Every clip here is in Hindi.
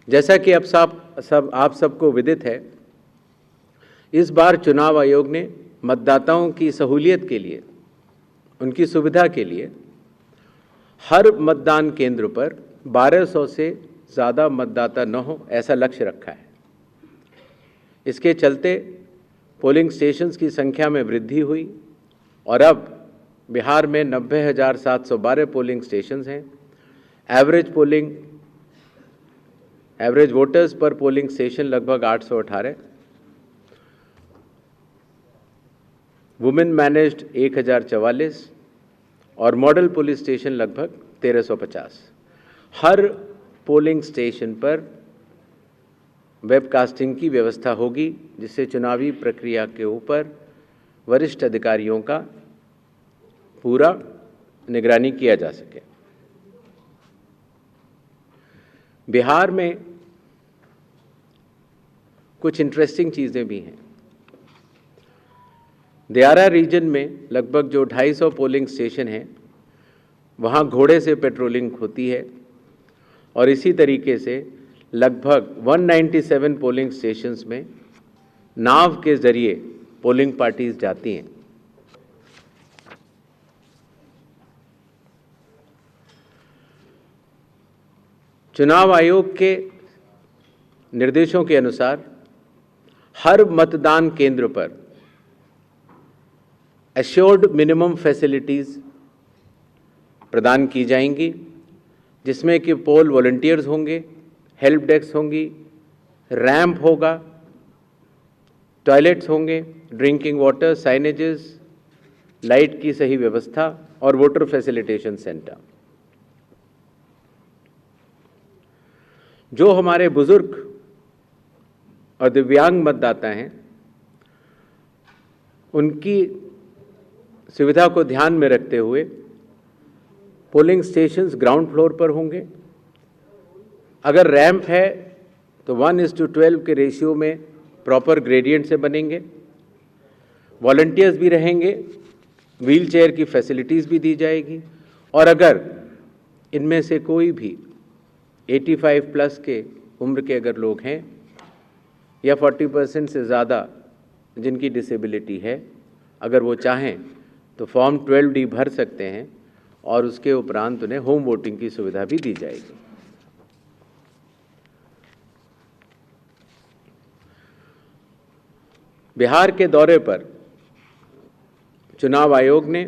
जैसा कि आप सबको विदित है, इस बार चुनाव आयोग ने मतदाताओं की सहूलियत के लिए, उनकी सुविधा के लिए हर मतदान केंद्र पर 1200 से ज़्यादा मतदाता न हो ऐसा लक्ष्य रखा है। इसके चलते पोलिंग स्टेशंस की संख्या में वृद्धि हुई और अब बिहार में 90,712 पोलिंग स्टेशंस हैं। एवरेज वोटर्स पर पोलिंग स्टेशन लगभग 818, वुमेन मैनेज्ड 1044 और मॉडल पुलिस स्टेशन लगभग 1350। हर पोलिंग स्टेशन पर वेबकास्टिंग की व्यवस्था होगी, जिससे चुनावी प्रक्रिया के ऊपर वरिष्ठ अधिकारियों का पूरा निगरानी किया जा सके। बिहार में कुछ इंटरेस्टिंग चीज़ें भी हैं। दियारा रीजन में लगभग जो 250 पोलिंग स्टेशन हैं, वहाँ घोड़े से पेट्रोलिंग होती है और इसी तरीके से लगभग 197 पोलिंग स्टेशंस में नाव के ज़रिए पोलिंग पार्टीज जाती हैं। चुनाव आयोग के निर्देशों के अनुसार हर मतदान केंद्र पर एश्योर्ड मिनिमम फैसिलिटीज़ प्रदान की जाएंगी, जिसमें कि पोल वॉलंटियर्स होंगे, हेल्प डेस्क होंगी, रैंप होगा, टॉयलेट्स होंगे, ड्रिंकिंग वाटर, साइनेजेस, लाइट की सही व्यवस्था और वोटर फैसिलिटेशन सेंटर। जो हमारे बुजुर्ग और दिव्यांग मतदाता हैं, उनकी सुविधा को ध्यान में रखते हुए पोलिंग स्टेशंस ग्राउंड फ्लोर पर होंगे। अगर रैंप है तो 1:12 के रेशियो में प्रॉपर ग्रेडियंट से बनेंगे। वॉलंटियर्स भी रहेंगे, व्हील चेयर की फैसिलिटीज़ भी दी जाएगी और अगर इनमें से कोई भी 85 प्लस के उम्र के अगर लोग हैं या 40% से ज़्यादा जिनकी डिसेबिलिटी है, अगर वो चाहें तो फॉर्म 12D भर सकते हैं और उसके उपरांत उन्हें होम वोटिंग की सुविधा भी दी जाएगी। बिहार के दौरे पर चुनाव आयोग ने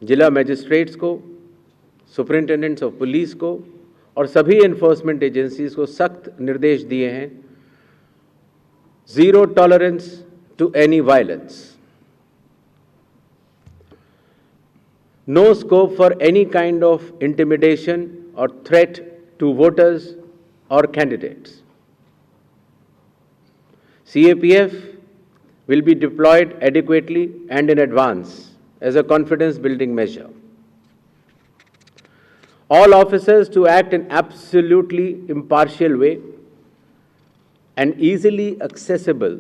जिला मजिस्ट्रेट्स को, सुपरिंटेंडेंट्स ऑफ पुलिस को और सभी एनफोर्समेंट एजेंसीज को सख्त निर्देश दिए हैं। Zero tolerance to any violence, no scope for any kind of intimidation or threat to voters or candidates. CAPF will be deployed adequately and in advance as a confidence building measure. All officers to act in absolutely impartial way and easily accessible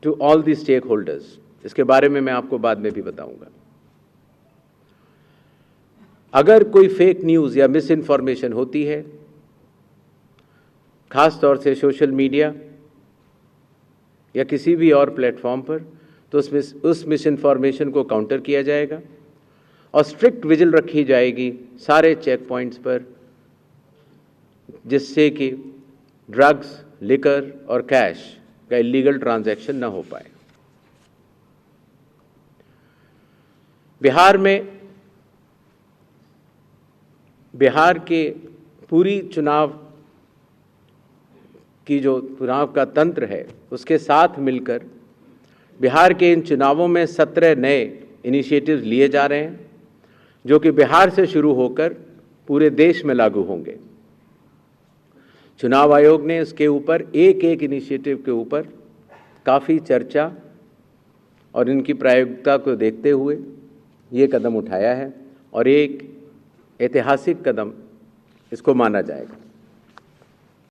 to all the stakeholders. इसके बारे में मैं आपको बाद में भी बताऊंगा। अगर कोई फेक न्यूज़ या मिस इन्फॉर्मेशन होती है, ख़ास तौर से सोशल मीडिया या किसी भी और प्लेटफॉर्म पर, तो उस मिस इन्फॉर्मेशन को काउंटर किया जाएगा और स्ट्रिक्ट विजिल रखी जाएगी सारे चेक पॉइंट्स पर, जिससे कि ड्रग्स, लिकर और कैश का इलीगल ट्रांजैक्शन न हो पाए। बिहार के पूरी चुनाव का तंत्र है, उसके साथ मिलकर बिहार के इन चुनावों में 17 नए इनिशिएटिव्स लिए जा रहे हैं, जो कि बिहार से शुरू होकर पूरे देश में लागू होंगे। चुनाव आयोग ने इसके ऊपर एक इनिशिएटिव के ऊपर काफ़ी चर्चा और इनकी प्रायोगिकता को देखते हुए ये कदम उठाया है और एक ऐतिहासिक कदम इसको माना जाएगा।